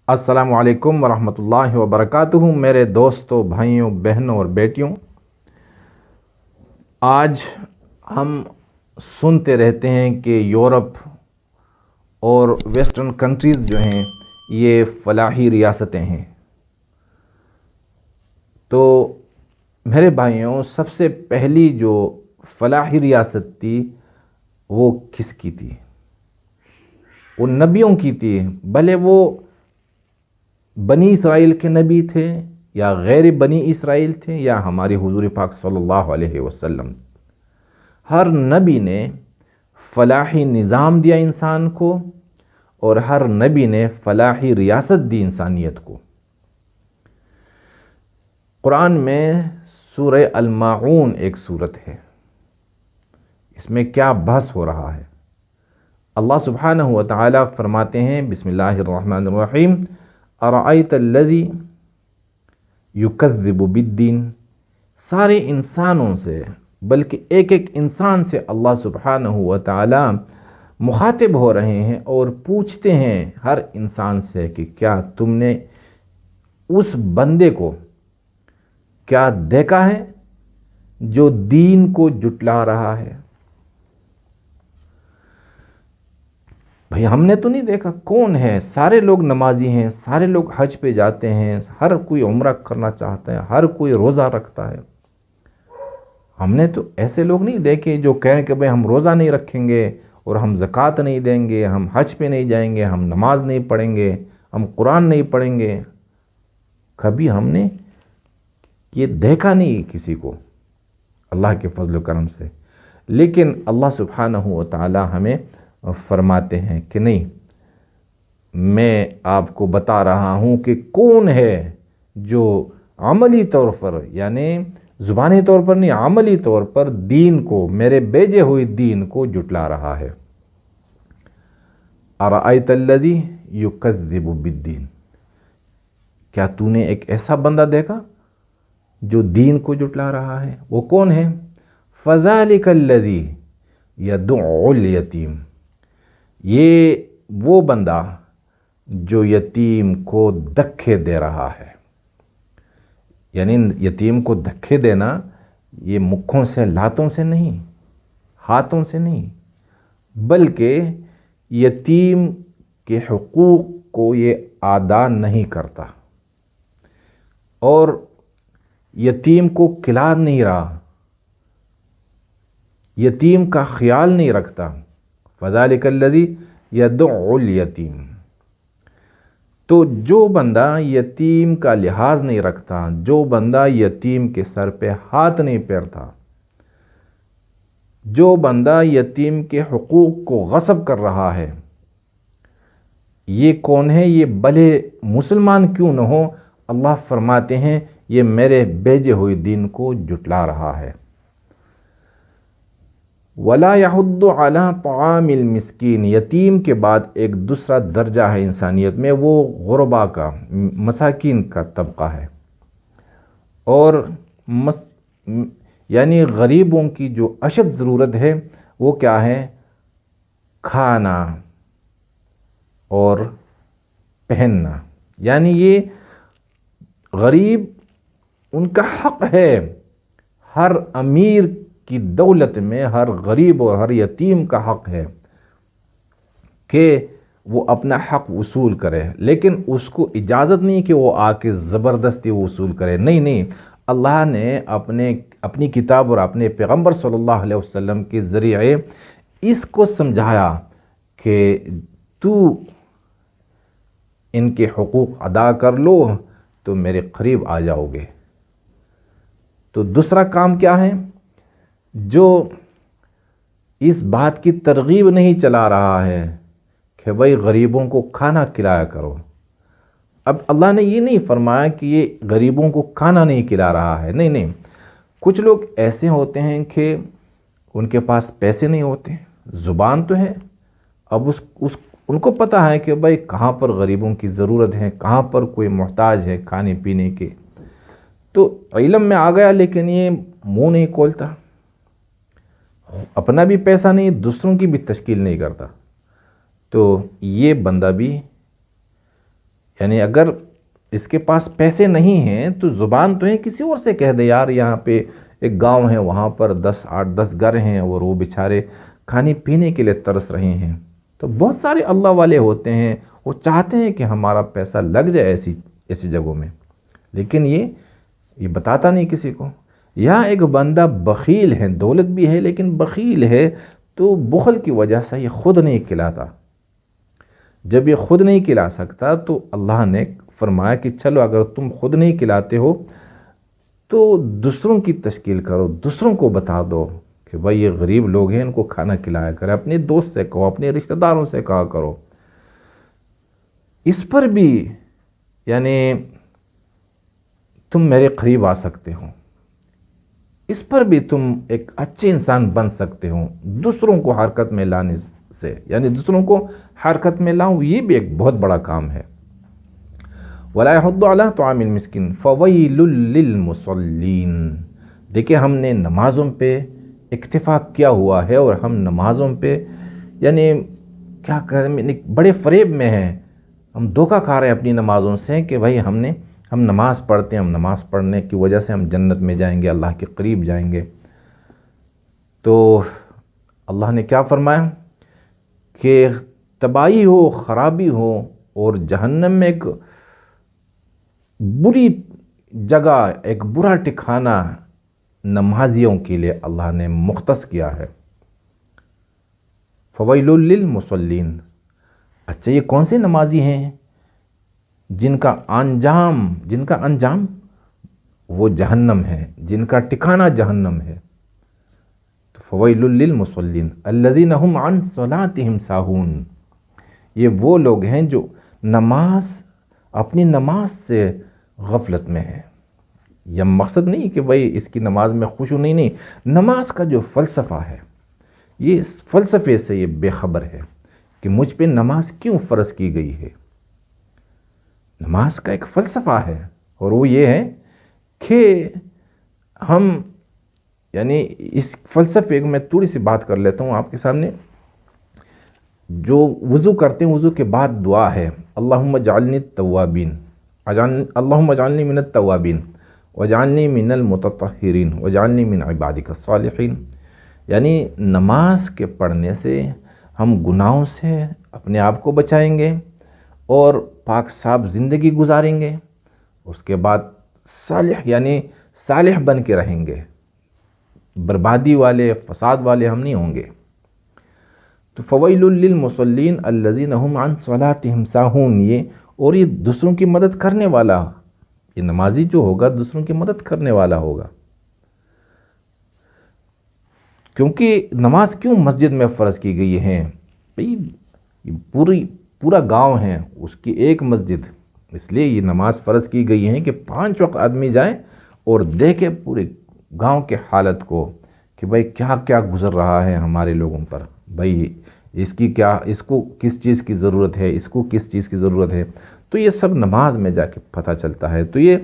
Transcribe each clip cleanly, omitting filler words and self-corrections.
السلام علیکم ورحمۃ اللہ وبرکاتہ میرے دوستوں، بھائیوں، بہنوں اور بیٹیوں، آج ہم سنتے رہتے ہیں کہ یورپ اور ویسٹرن کنٹریز جو ہیں یہ فلاحی ریاستیں ہیں۔ تو میرے بھائیوں، سب سے پہلی جو فلاحی ریاست تھی وہ کس کی تھی؟ وہ نبیوں کی تھی، بھلے وہ بنی اسرائیل کے نبی تھے یا غیر بنی اسرائیل تھے یا ہمارے حضور پاک صلی اللہ علیہ وسلم۔ ہر نبی نے فلاحی نظام دیا انسان کو، اور ہر نبی نے فلاحی ریاست دی انسانیت کو۔ قرآن میں سورہ الماعون ایک سورت ہے، اس میں کیا بحث ہو رہا ہے؟ اللہ سبحانہ و تعالی فرماتے ہیں، بسم اللہ الرحمن الرحیم، ارأیت الذی یکذب بالدین۔ سارے انسانوں سے، بلکہ ایک ایک انسان سے اللہ سبحانہ و تعالی مخاطب ہو رہے ہیں اور پوچھتے ہیں ہر انسان سے کہ کیا تم نے اس بندے کو کیا دیکھا ہے جو دین کو جٹلا رہا ہے؟ بھئی ہم نے تو نہیں دیکھا، کون ہے؟ سارے لوگ نمازی ہیں، سارے لوگ حج پہ جاتے ہیں، ہر کوئی عمرہ کرنا چاہتا ہے، ہر کوئی روزہ رکھتا ہے۔ ہم نے تو ایسے لوگ نہیں دیکھے جو کہہ رہے ہیں کہ بھئی ہم روزہ نہیں رکھیں گے اور ہم زکوٰۃ نہیں دیں گے، ہم حج پہ نہیں جائیں گے، ہم نماز نہیں پڑھیں گے، ہم قرآن نہیں پڑھیں گے۔ کبھی ہم نے یہ دیکھا نہیں کسی کو، اللہ کے فضل و کرم سے۔ لیکن اللہ سبحانہ و تعالی ہمیں فرماتے ہیں کہ نہیں، میں آپ کو بتا رہا ہوں کہ کون ہے جو عملی طور پر، یعنی زبانی طور پر نہیں، عملی طور پر دین کو، میرے بھیجے ہوئے دین کو جٹلا رہا ہے۔ ارأیت الذی یکذب بالدین، کیا تو نے ایک ایسا بندہ دیکھا جو دین کو جٹلا رہا ہے؟ وہ کون ہے؟ فذلک الذی یدع الیتیم، یہ وہ بندہ جو یتیم کو دھکے دے رہا ہے۔ یعنی یتیم کو دھکے دینا یہ مکھوں سے، لاتوں سے نہیں، ہاتھوں سے نہیں، بلکہ یتیم کے حقوق کو یہ ادا نہیں کرتا اور یتیم کو کھلا نہیں رہا، یتیم کا خیال نہیں رکھتا۔ فذلک الذی یدع الیتیم، تو جو بندہ یتیم کا لحاظ نہیں رکھتا، جو بندہ یتیم کے سر پہ ہاتھ نہیں پھیرتا، جو بندہ یتیم کے حقوق کو غصب کر رہا ہے، یہ کون ہے؟ یہ بھلے مسلمان کیوں نہ ہو، اللہ فرماتے ہیں یہ میرے بھیجے ہوئے دین کو جٹلا رہا ہے۔ وَلَا يَحُضُّ عَلَىٰ طَعَامِ الْمِسْكِينِ، یتیم کے بعد ایک دوسرا درجہ ہے انسانیت میں، وہ غربا کا، مساکین کا طبقہ ہے۔ اور یعنی غریبوں کی جو اشد ضرورت ہے وہ کیا ہے؟ کھانا اور پہننا۔ یعنی یہ غریب، ان کا حق ہے، ہر امیر کی دولت میں ہر غریب اور ہر یتیم کا حق ہے کہ وہ اپنا حق وصول کرے، لیکن اس کو اجازت نہیں کہ وہ آ کے زبردستی وصول کرے۔ نہیں، اللہ نے اپنی کتاب اور اپنے پیغمبر صلی اللہ علیہ وسلم کے ذریعے اس کو سمجھایا کہ تو ان کے حقوق ادا کر لو تو میرے قریب آ جاؤ گے۔ تو دوسرا کام کیا ہے؟ جو اس بات کی ترغیب نہیں چلا رہا ہے کہ بھئی غریبوں کو کھانا کھلایا کرو۔ اب اللہ نے یہ نہیں فرمایا کہ یہ غریبوں کو کھانا نہیں کھلا رہا ہے، نہیں۔ کچھ لوگ ایسے ہوتے ہیں کہ ان کے پاس پیسے نہیں ہوتے، زبان تو ہے، اب ان کو پتہ ہے کہ بھئی کہاں پر غریبوں کی ضرورت ہے، کہاں پر کوئی محتاج ہے کھانے پینے کے، تو علم میں آ گیا، لیکن یہ منہ نہیں کھولتا، اپنا بھی پیسہ نہیں، دوسروں کی بھی تشکیل نہیں کرتا۔ تو یہ بندہ بھی یعنی اگر اس کے پاس پیسے نہیں ہیں تو زبان تو ہے کسی اور سے کہہ دے یار یہاں پہ ایک گاؤں ہے وہاں پر 8-10 گھر ہیں اور وہ بیچارے کھانے پینے کے لیے ترس رہے ہیں. تو بہت سارے اللہ والے ہوتے ہیں، وہ چاہتے ہیں کہ ہمارا پیسہ لگ جائے ایسی جگہوں میں، لیکن یہ بتاتا نہیں کسی کو. یا ایک بندہ بخیل ہے، دولت بھی ہے لیکن بخیل ہے، تو بخل کی وجہ سے یہ خود نہیں کھلاتا. جب یہ خود نہیں کھلا سکتا تو اللہ نے فرمایا کہ چلو اگر تم خود نہیں کھلاتے ہو تو دوسروں کی تشکیل کرو، دوسروں کو بتا دو کہ بھائی یہ غریب لوگ ہیں، ان کو کھانا کھلایا کرے. اپنے دوست سے کہو، اپنے رشتہ داروں سے کہا کرو. اس پر بھی یعنی تم میرے قریب آ سکتے ہو، اس پر بھی تم ایک اچھے انسان بن سکتے ہو دوسروں کو حرکت میں لانے سے. یعنی دوسروں کو حرکت میں لاؤں، یہ بھی ایک بہت بڑا کام ہے. وَلَا يَحُضُّ عَلَىٰ طَعَامِ الْمِسْكِينِ فَوَيْلٌ لِّلْمُصَلِّينَ. دیکھیں ہم نے نمازوں پہ اکتفا کیا ہوا ہے اور ہم نمازوں پہ یعنی کیا کریں، بڑے فریب میں ہیں، ہم دھوکہ کھا رہے ہیں اپنی نمازوں سے کہ بھائی ہم نماز پڑھتے ہیں، ہم نماز پڑھنے کی وجہ سے ہم جنت میں جائیں گے، اللہ کے قریب جائیں گے. تو اللہ نے کیا فرمایا کہ تباہی ہو، خرابی ہو اور جہنم میں ایک بری جگہ، ایک برا ٹھکانہ نمازیوں کے لیے اللہ نے مختص کیا ہے. فویل للمصلین. اچھا یہ کون سے نمازی ہیں جن کا انجام وہ جہنم ہے، جن کا ٹھکانہ جہنم ہے؟ تو فویل للمصلین الذین هم عن صلاتهم ساہون. یہ وہ لوگ ہیں جو اپنی نماز سے غفلت میں ہیں. یہ مقصد نہیں کہ بھئی اس کی نماز میں خشوع نہیں، نماز کا جو فلسفہ ہے، یہ اس فلسفے سے یہ بے خبر ہے کہ مجھ پہ نماز کیوں فرض کی گئی ہے. نماز کا ایک فلسفہ ہے اور وہ یہ ہے کہ ہم یعنی اس فلسفے میں تھوڑی سی بات کر لیتا ہوں آپ کے سامنے. جو وضو کرتے ہیں، وضو کے بعد دعا ہے اللہم اجعلنی التوابین، اللہم اجعلنی من التوابین وجعلنی من المتطہرین وجعلنی من عبادک الصالحین. یعنی نماز کے پڑھنے سے ہم گناہوں سے اپنے آپ کو بچائیں گے اور پاک صاف زندگی گزاریں گے. اس کے بعد صالح یعنی صالح بن کے رہیں گے، بربادی والے، فساد والے ہم نہیں ہوں گے. تو فویل للمصلین الذین هم عن صلاتهم ساہون. یہ دوسروں کی مدد کرنے والا، یہ نمازی جو ہوگا دوسروں کی مدد کرنے والا ہوگا. کیونکہ نماز کیوں مسجد میں فرض کی گئی ہے؟ پورا گاؤں ہے، اس کی ایک مسجد، اس لیے یہ نماز فرض کی گئی ہے کہ 5 وقت آدمی جائے اور دیکھے پورے گاؤں کے حالت کو کہ بھئی کیا کیا گزر رہا ہے ہمارے لوگوں پر. بھئی اس کو کس چیز کی ضرورت ہے، اس کو کس چیز کی ضرورت ہے. تو یہ سب نماز میں جا کے پتہ چلتا ہے. تو یہ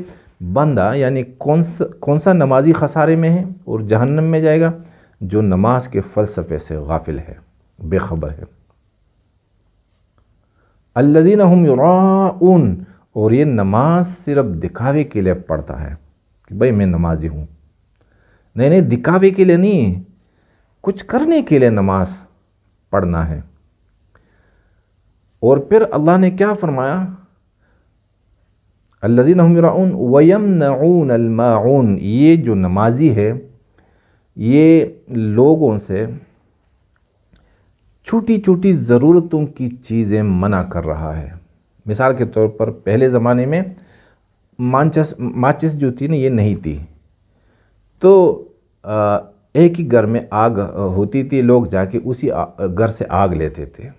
بندہ یعنی کون سا نمازی خسارے میں ہے اور جہنم میں جائے گا؟ جو نماز کے فلسفے سے غافل ہے، بے خبر ہے. الذین هم یراؤون. اور یہ نماز صرف دکھاوے کے لیے پڑھتا ہے کہ بھئی میں نمازی ہوں. نہیں، دکھاوے کے لیے نہیں، کچھ کرنے کے لیے نماز پڑھنا ہے. اور پھر اللہ نے کیا فرمایا؟ الذین هم یراؤون ویمنعون الماعون. یہ جو نمازی ہے یہ لوگوں سے چھوٹی چھوٹی ضرورتوں کی چیزیں منع کر رہا ہے. مثال کے طور پر پہلے زمانے میں ماچس جو تھی نا یہ نہیں تھی، تو ایک ہی گھر میں آگ ہوتی تھی، لوگ جا کے اسی گھر سے آگ لیتے تھے.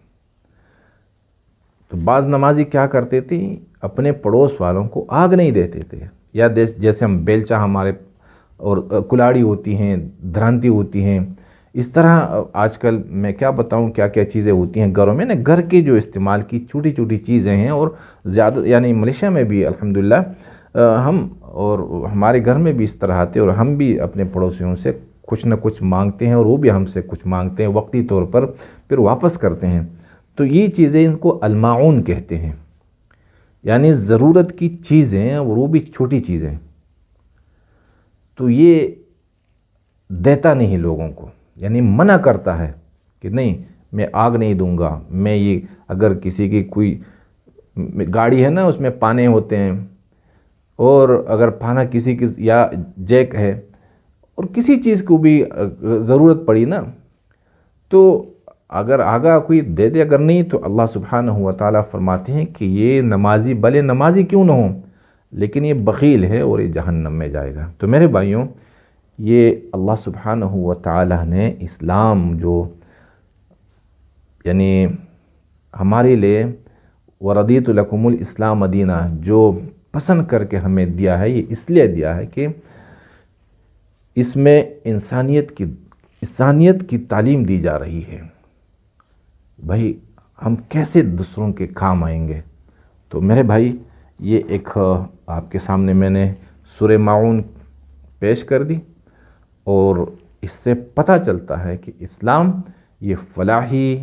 تو بعض نمازی کیا کرتے تھے، اپنے پڑوس والوں کو آگ نہیں دیتے تھے. یا جیسے ہم بیلچا ہمارے اور کلاڑی ہوتی ہیں، دھرانتی ہوتی ہیں، اس طرح آج کل میں کیا بتاؤں کیا کیا چیزیں ہوتی ہیں گھروں میں نا. گھر کی جو استعمال کی چھوٹی چھوٹی چیزیں ہیں، اور زیادہ یعنی ملیشیا میں بھی الحمدللہ ہم اور ہمارے گھر میں بھی اس طرح آتے، اور ہم بھی اپنے پڑوسیوں سے کچھ نہ کچھ مانگتے ہیں اور وہ بھی ہم سے کچھ مانگتے ہیں وقتی طور پر، پھر واپس کرتے ہیں. تو یہ چیزیں ان کو الماعون کہتے ہیں. یعنی ضرورت کی چیزیں اور وہ بھی چھوٹی چیزیں، تو یہ دیتا نہیں لوگوں کو، یعنی منع کرتا ہے کہ نہیں میں آگ نہیں دوں گا، میں یہ اگر کسی کی کوئی گاڑی ہے نا اس میں پانے ہوتے ہیں، اور اگر پانا کسی کی یا جیک ہے اور کسی چیز کو بھی ضرورت پڑی نا تو اگر آگا کوئی دے دے، اگر نہیں تو اللہ سبحانہ و تعالیٰ فرماتے ہیں کہ یہ نمازی بھلے نمازی کیوں نہ ہو لیکن یہ بخیل ہے اور یہ جہنم میں جائے گا۔ تو میرے بھائیوں، یہ اللہ سبحانہ و تعالیٰ نے اسلام جو یعنی ہمارے لیے وردیت لکم الاسلام دینہ جو پسند کر کے ہمیں دیا ہے، یہ اس لیے دیا ہے کہ اس میں انسانیت کی تعلیم دی جا رہی ہے۔ بھائی ہم کیسے دوسروں کے کام آئیں گے؟ تو میرے بھائی یہ ایک آپ کے سامنے میں نے سورہ ماعون پیش کر دی، اور اس سے پتہ چلتا ہے کہ اسلام یہ فلاحی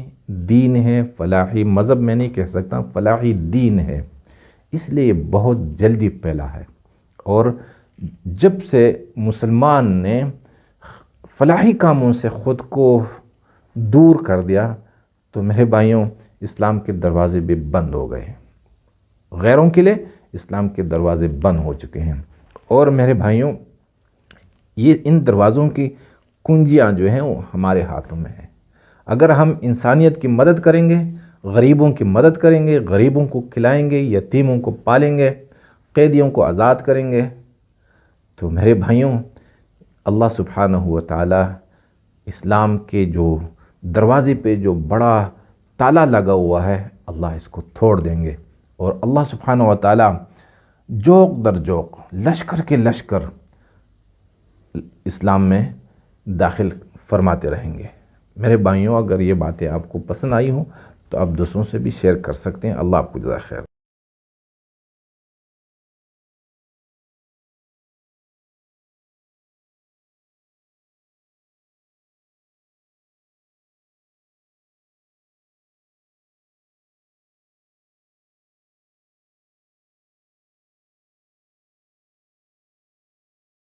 دین ہے، فلاحی مذہب میں نہیں کہہ سکتا، فلاحی دین ہے، اس لیے یہ بہت جلدی پھیلا ہے۔ اور جب سے مسلمان نے فلاحی کاموں سے خود کو دور کر دیا تو میرے بھائیوں اسلام کے دروازے بھی بند ہو گئے، غیروں کے لیے اسلام کے دروازے بند ہو چکے ہیں۔ اور میرے بھائیوں یہ ان دروازوں کی کنجیاں جو ہیں وہ ہمارے ہاتھوں میں ہیں۔ اگر ہم انسانیت کی مدد کریں گے، غریبوں کی مدد کریں گے، غریبوں کو کھلائیں گے، یتیموں کو پالیں گے، قیدیوں کو آزاد کریں گے، تو میرے بھائیوں اللہ سبحانہ و تعالی اسلام کے جو دروازے پہ جو بڑا تالا لگا ہوا ہے اللہ اس کو توڑ دیں گے، اور اللہ سبحانہ و تعالی جوق در جوق، لشکر کے لشکر اسلام میں داخل فرماتے رہیں گے۔ میرے بھائیوں اگر یہ باتیں آپ کو پسند آئی ہوں تو آپ دوسروں سے بھی شیئر کر سکتے ہیں۔ اللہ آپ کو جزائے خیر۔